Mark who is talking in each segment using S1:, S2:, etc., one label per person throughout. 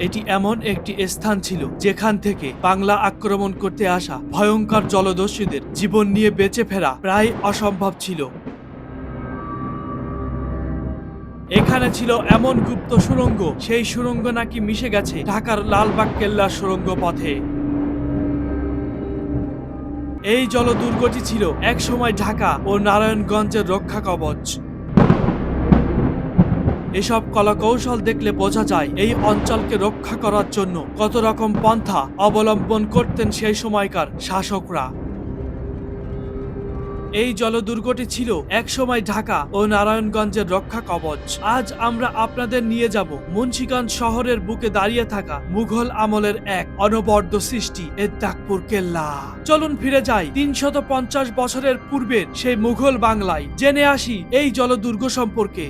S1: এটি এমন একটি স্থান ছিল যেখান থেকে বাংলা আক্রমণ করতে আসা ভয়ঙ্কর জলদস্যুদের জীবন নিয়ে বেঁচে ফেরা প্রায় অসম্ভব ছিল। এখানে ছিল এমন গুপ্ত সুড়ঙ্গ, সেই সুড়ঙ্গ নাকি মিশে গেছে ঢাকার লালবাগ কেল্লার সুড়ঙ্গ পথে। এই জলদুর্গটি ছিল একসময় ঢাকা ও নারায়ণগঞ্জের রক্ষা কবচ। এসব কলাকৌশল দেখলে বোঝা যায় এই অঞ্চলকে রক্ষা করার জন্য কত রকম পন্থা অবলম্বন করতেন সেই সময়কার শাসকরা। এই জলদুর্গটি ছিল একসময় ঢাকা ও নারায়ণগঞ্জের রক্ষা কবচ। আজ আমরা আপনাদের নিয়ে যাব মুন্সিগঞ্জ শহরের বুকে দাঁড়িয়ে থাকা মুঘল আমলের এক অনবদ্য সৃষ্টি এত্তাকপুর কেল্লা। চলুন ফিরে যাই ৩৫০ বছরের পূর্বের সেই মুঘল বাংলায়, জেনে আসি এই জলদুর্গ সম্পর্কে।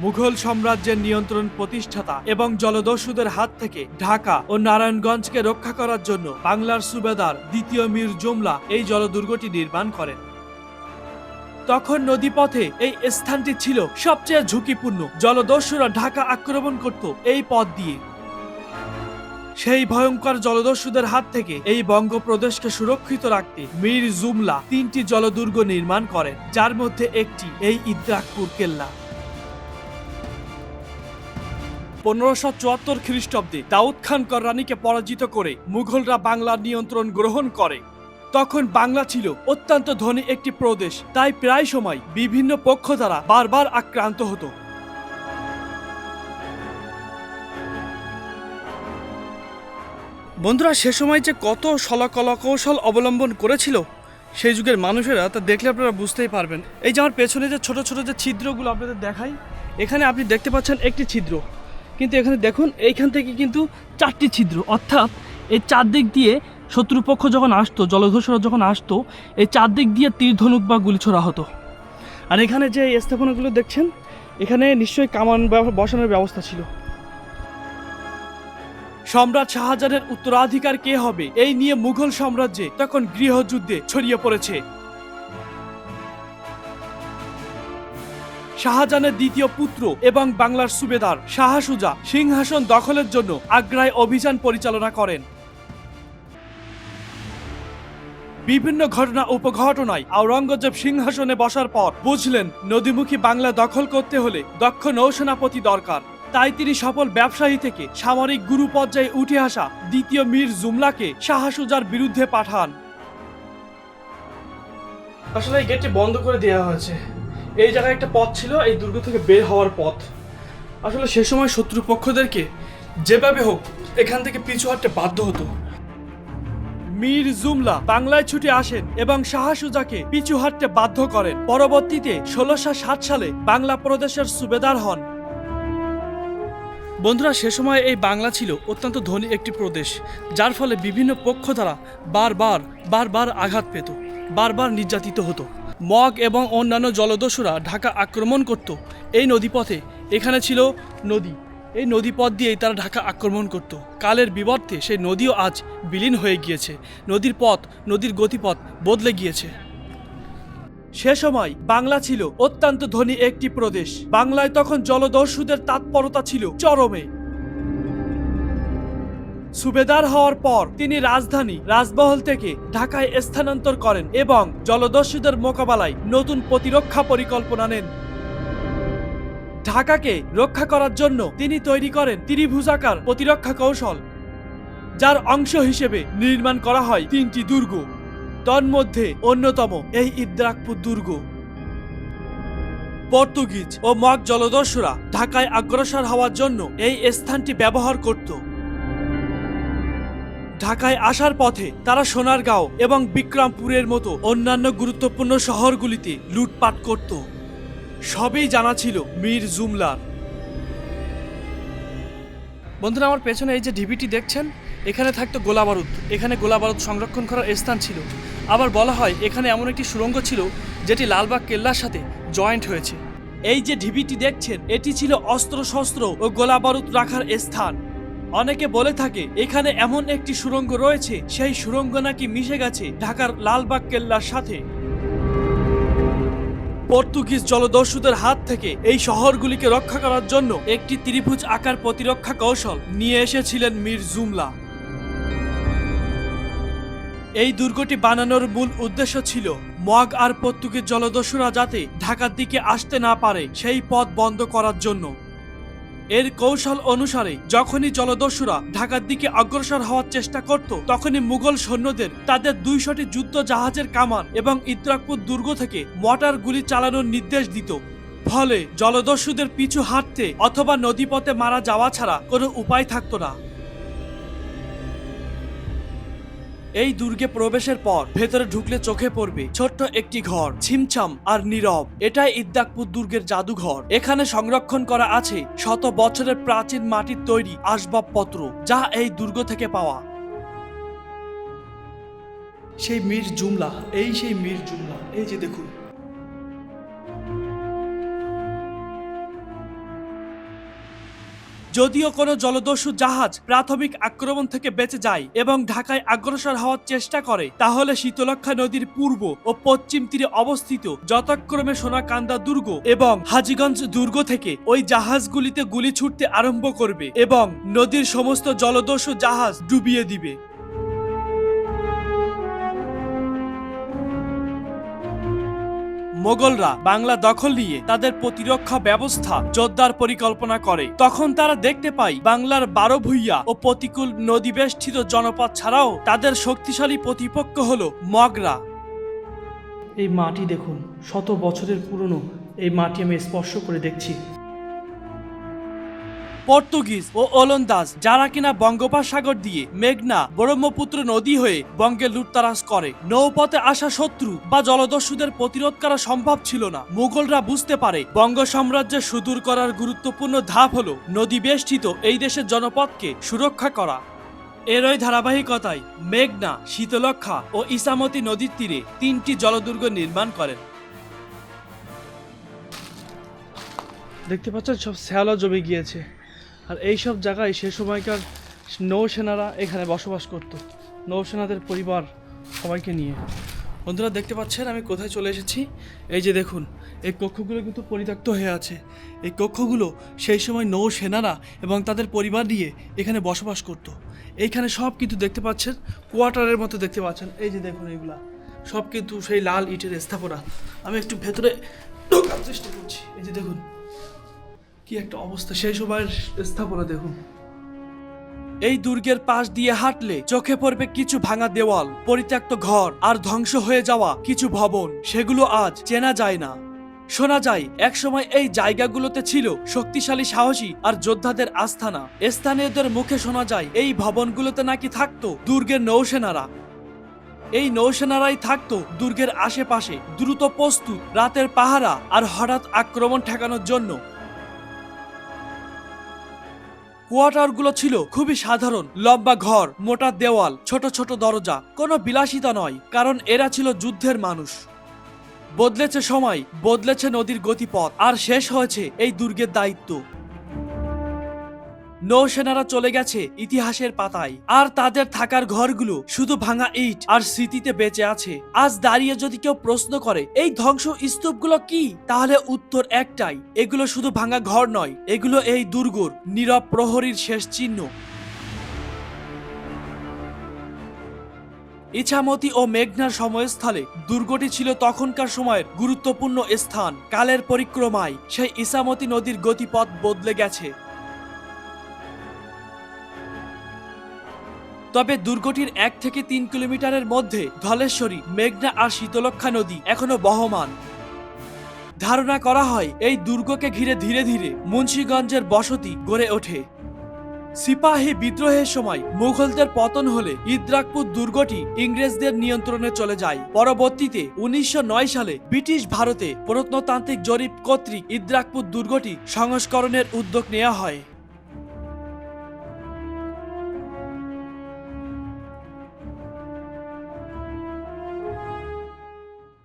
S1: মুঘল সাম্রাজ্যের নিয়ন্ত্রণ প্রতিষ্ঠাতা এবং জলদস্যুদের হাত থেকে ঢাকা ও নারায়ণগঞ্জকে রক্ষা করার জন্য বাংলার সুবেদার দ্বিতীয় মীর জুমলা এই জলদুর্গটি নির্মাণ করেন। তখন নদীপথে এই স্থানটি ছিল সবচেয়ে ঝুঁকিপূর্ণ। জলদস্যুরা ঢাকা আক্রমণ করত এই পথ দিয়ে। সেই ভয়ঙ্কর জলদস্যুদের হাত থেকে এই বঙ্গপ্রদেশকে সুরক্ষিত রাখতে মীর জুমলা ৩টি জলদুর্গ নির্মাণ করেন, যার মধ্যে একটি এই ইদ্রাকপুর কেল্লা। ১৫৭৪ খ্রিস্টাব্দে দাউদ খান কররানীকে পরাজিত করে মুঘলরা বাংলার নিয়ন্ত্রণ গ্রহণ করে। তখন বাংলা ছিল অত্যন্ত ধনী একটি প্রদেশ, তাই প্রায় সময় বিভিন্ন পক্ষ দ্বারা বারবার আক্রান্ত হতো। বন্ধুরা, সে সময় যে কত কলাকৌশল অবলম্বন করেছিল সেই যুগের মানুষেরা, তা দেখলে আপনারা বুঝতেই পারবেন। এই যে আমার পেছনে যে ছোট ছোট যে ছিদ্রগুলো আপনাদের দেখাই, এখানে আপনি দেখতে পাচ্ছেন একটি ছিদ্র, কিন্তু এখানে দেখুন এইখান থেকে কিন্তু 4টি ছিদ্র, অর্থাৎ এই চারদিক দিয়ে শত্রুপক্ষ যখন আসতো, জলদস্যুরা যখন আসতো, এই চারদিক দিয়ে তীর ধনুক বা গুলি ছোড়া হতো। আর এখানে যে স্থাপনাগুলো দেখছেন, এখানে নিশ্চয়ই কামান বসানোর ব্যবস্থা ছিল। সম্রাট শাহজাহানের উত্তরাধিকার কে হবে, এই নিয়ে মুঘল সাম্রাজ্যে তখন গৃহযুদ্ধে ছড়িয়ে পড়েছে। শাহজাহানের দ্বিতীয় পুত্র এবং বাংলার সুবেদার শাহ সুজা সিংহাসন দখলের জন্য আগ্রায় অভিযান পরিচালনা করেন। বিভিন্ন ঘটনা উপঘটনায় আওরঙ্গজেব সিংহাসনে বসার পর বুঝলেন নদীমুখী বাংলা দখল করতে হলে দক্ষ নৌসেনাপতি দরকার। তাই তিনি সফল ব্যবসায়ী থেকে সামরিক গুরু পর্যায়ে উঠে আসা দ্বিতীয় মীর জুমলাকে শাহ সুজার বিরুদ্ধে পাঠান। আসলে এই গেটটি বন্ধ করে দেওয়া হয়েছে। এই জায়গায় একটা পথ ছিল এই দুর্গ থেকে বের হওয়ার পথ। আসলে সে সময় শত্রুপক্ষদেরকে যেভাবে হোক এখান থেকে পিছু হাঁটতে বাধ্য হতো। মীর জুমলা বাংলায় ছুটে আসেন এবং শাহ সুজাকে পিছু হাঁটতে বাধ্য করেন। পরবর্তীতে ১৬০৭ সালে বাংলা প্রদেশের সুবেদার হন। বন্ধুরা, সে সময় এই বাংলা ছিল অত্যন্ত ধনী একটি প্রদেশ, যার ফলে বিভিন্ন পক্ষ দ্বারা বারবার আঘাত পেত, বারবার নির্যাতিত হতো। মগ এবং অন্যান্য জলদস্যুরা ঢাকা আক্রমণ করত এই নদীপথে। এখানে ছিল নদী, এই নদীপথ দিয়েই তারা ঢাকা আক্রমণ করত। কালের বিবর্তে সেই নদীও আজ বিলীন হয়ে গিয়েছে, নদীর পথ, নদীর গতিপথ বদলে গিয়েছে। সে সময় বাংলা ছিল অত্যন্ত ধনী একটি প্রদেশ। বাংলায় তখন জলদস্যুদের তৎপরতা ছিল চরমে। সুবেদার হওয়ার পর তিনি রাজধানী রাজমহল থেকে ঢাকায় স্থানান্তর করেন এবং জলদস্যুদের মোকাবেলায় নতুন প্রতিরক্ষা পরিকল্পনা নেন। ঢাকাকে রক্ষা করার জন্য তিনি তৈরি করেন ত্রিভুজাকার প্রতিরক্ষা কৌশল, যার অংশ হিসেবে নির্মাণ করা হয় 3টি দুর্গ। তন্মধ্যে অন্যতম এই ইদ্রাকপুর দুর্গ। পর্তুগিজ ও মগ জলদস্যুরা ঢাকায় অগ্রসর হওয়ার জন্য এই স্থানটি ব্যবহার করত। ঢাকায় আসার পথে তারা সোনারগাঁও এবং বিক্রমপুরের মতো অন্যান্য গুরুত্বপূর্ণ শহরগুলিতে লুটপাট করত। সবই জানা ছিল মীর জুমলার। বন্ধুরা, আমার পেছনে এই যে ঢিবিটি দেখছেন, এখানে থাকতো গোলাবারুদ। এখানে গোলাবারুদ সংরক্ষণ করার স্থান ছিল। আবার বলা হয় এখানে এমন একটি সুড়ঙ্গ ছিল যেটি লালবাগ কেল্লার সাথে জয়েন্ট হয়েছে। এই যে ঢিবিটি দেখছেন, এটি ছিল অস্ত্রশস্ত্র ও গোলাবারুদ রাখার স্থান। অনেকে বলে থাকে এখানে এমন একটি সুড়ঙ্গ রয়েছে, সেই সুড়ঙ্গ নাকি মিশে গেছে ঢাকার লালবাগ কেল্লার সাথে। পর্তুগিজ জলদস্যুদের হাত থেকে এই শহরগুলিকে রক্ষা করার জন্য একটি ত্রিভুজ আকার প্রতিরক্ষা কৌশল নিয়ে এসেছিলেন মীর জুমলা। এই দুর্গটি বানানোর মূল উদ্দেশ্য ছিল মগ আর পর্তুগিজ জলদস্যুরা যাতে ঢাকার দিকে আসতে না পারে সেই পথ বন্ধ করার জন্য। এর কৌশল অনুসারে যখনই জলদস্যুরা ঢাকার দিকে অগ্রসর হওয়ার চেষ্টা করত, তখনই মুঘল সৈন্যদের তাদের 200টি যুদ্ধ জাহাজের কামান এবং ইদ্রাকপুর দুর্গ থেকে মর্টার গুলি চালানোর নির্দেশ দিত। ফলে জলদস্যুদের পিছু হাঁটতে অথবা নদীপথে মারা যাওয়া ছাড়া কোনো উপায় থাকত না। এই দুর্গে প্রবেশের পর ভেতরে ঢুকলে চোখে পড়বে ছোট্ট একটি ঘর, ছিমছাম আর নীরব। এটাই ইদ্দাকপুর দুর্গের জাদুঘর। এখানে সংরক্ষণ করা আছে শত বছরের প্রাচীন মাটির তৈরি আসবাবপত্র, যা এই দুর্গ থেকে পাওয়া। সেই মীর জুমলা, সেই মীর জুমলা, এই যে দেখুন। যদিও কোনো জলদস্যু জাহাজ প্রাথমিক আক্রমণ থেকে বেঁচে যায় এবং ঢাকায় অগ্রসর হওয়ার চেষ্টা করে, তাহলে শীতলক্ষ্যা নদীর পূর্ব ও পশ্চিম তীরে অবস্থিত যথাক্রমে সোনাকান্দা দুর্গ এবং হাজীগঞ্জ দুর্গ থেকে ওই জাহাজগুলিতে গুলি ছুটতে আরম্ভ করবে এবং নদীর সমস্ত জলদস্যু জাহাজ ডুবিয়ে দিবে। মোগলরা বাংলা দখল নিয়ে তাদের প্রতিরক্ষা ব্যবস্থা জোরদার পরিকল্পনা করে। তখন তারা দেখতে পায় বাংলার 12 ভূঁইয়া ও প্রতিকূল নদীবেষ্টিত জনপদ ছাড়াও তাদের শক্তিশালী প্রতিপক্ষ হলো মগরা। এই মাটি দেখুন, শত বছরের পুরনো এই মাটি আমি স্পর্শ করে দেখছি। পর্তুগিজ ও ওলন্দাজ যারা কিনা বঙ্গোপসাগর দিয়ে মেঘনা ব্রহ্মপুত্র নদী হয়ে বঙ্গে লুটতারাজ করে, নৌপথে আসা শত্রু বা জলদস্যুদের প্রতিরোধ করা সম্ভব ছিল না। মুঘলরা বুঝতে পারে বঙ্গ সাম্রাজ্যের সুদূর করার গুরুত্বপূর্ণ ধাপ হলো নদী বেষ্টিত এই দেশের জনপদকে সুরক্ষা করা। এরই ধারাবাহিকতায় মেঘনা, শীতলক্ষ্যা ও ইসামতি নদীর তীরে 3টি জলদুর্গ নির্মাণ করেন। দেখতে পাচ্ছেন সব শ্যাওলা জমে গিয়েছে, আর এই সব জায়গায় সে সময়কার নৌসেনারা এখানে বসবাস করত, নৌসেনাদের পরিবার সবাইকে নিয়ে। বন্ধুরা দেখতে পাচ্ছেন আমি কোথায় চলে এসেছি। এই যে দেখুন, এই কক্ষগুলো কিন্তু পরিত্যক্ত হয়ে আছে। এই কক্ষগুলো সেই সময় নৌসেনারা এবং তাদের পরিবার নিয়ে এখানে বসবাস করত। এইখানে সব কিন্তু দেখতে পাচ্ছেন কোয়ার্টারের মতো দেখতে পাচ্ছেন। এই যে দেখুন, এইগুলা সব কিন্তু সেই লাল ইটের স্থাপনা। আমি একটু ভেতরে ঢোকার চেষ্টা করছি। এই যে দেখুন কি একটা অবস্থা, সেই সময়ের স্থাপনা দেখুন। এই দুর্গের পাশ দিয়ে হাঁটলে চোখে পড়বে কিছু ভাঙা দেওয়াল, পরিত্যক্ত ঘর আর ধ্বংস হয়ে যাওয়া কিছু ভবন। সেগুলো আজ চেনা যায় না। শোনা যায় একসময় এই জায়গাগুলোতে ছিল শক্তিশালী, সাহসী আর যোদ্ধাদের আস্থানা। স্থানীয়দের মুখে শোনা যায় এই ভবনগুলোতে নাকি থাকতো দুর্গের নৌসেনারা। এই নৌসেনারাই থাকতো দুর্গের আশেপাশে, দ্রুত প্রস্তুত, রাতের পাহারা আর হঠাৎ আক্রমণ ঠেকানোর জন্য। কোয়ার্টারগুলো ছিল খুবই সাধারণ, লম্বা ঘর, মোটা দেওয়াল, ছোট ছোট দরজা। কোনো বিলাসিতা নয়, কারণ এরা ছিল যুদ্ধের মানুষ। বদলেছে সময়, বদলেছে নদীর গতিপথ, আর শেষ হয়েছে এই দুর্গের দায়িত্ব। নৌসেনারা চলে গেছে ইতিহাসের পাতায়, আর তাদের থাকার ঘরগুলো শুধু ভাঙা ইট আর স্মৃতিতে বেঁচে আছে। আজ দাঁড়িয়ে যদি কেউ প্রশ্ন করে এই ধ্বংস স্তূপগুলো কি, তাহলে উত্তর একটাই, এগুলো শুধু ভাঙা ঘর নয়, এগুলো এই দুর্গর নীরব প্রহরীর শেষ চিহ্ন। ইছামতি ও মেঘনার সময়স্থলে দুর্গটি ছিল তখনকার সময়ের গুরুত্বপূর্ণ স্থান। কালের পরিক্রমায় সেই ইছামতি নদীর গতিপথ বদলে গেছে। তবে দুর্গটির 1 থেকে 3 কিলোমিটারের মধ্যে ধলেশ্বরী, মেঘনা আর শীতলক্ষ্যা নদী এখনো বহমান। ধারণা করা হয় এই দুর্গকে ঘিরে ধীরে ধীরে মুন্সিগঞ্জের বসতি গড়ে ওঠে। সিপাহী বিদ্রোহের সময় মুঘলদের পতন হলে ইদ্রাকপুর দুর্গটি ইংরেজদের নিয়ন্ত্রণে চলে যায়। পরবর্তীতে 1909 সালে ব্রিটিশ ভারতে প্রত্নতান্ত্রিক জরিপ কর্তৃক ইদ্রাকপুর দুর্গটি সংস্করণের উদ্যোগ নেওয়া হয়।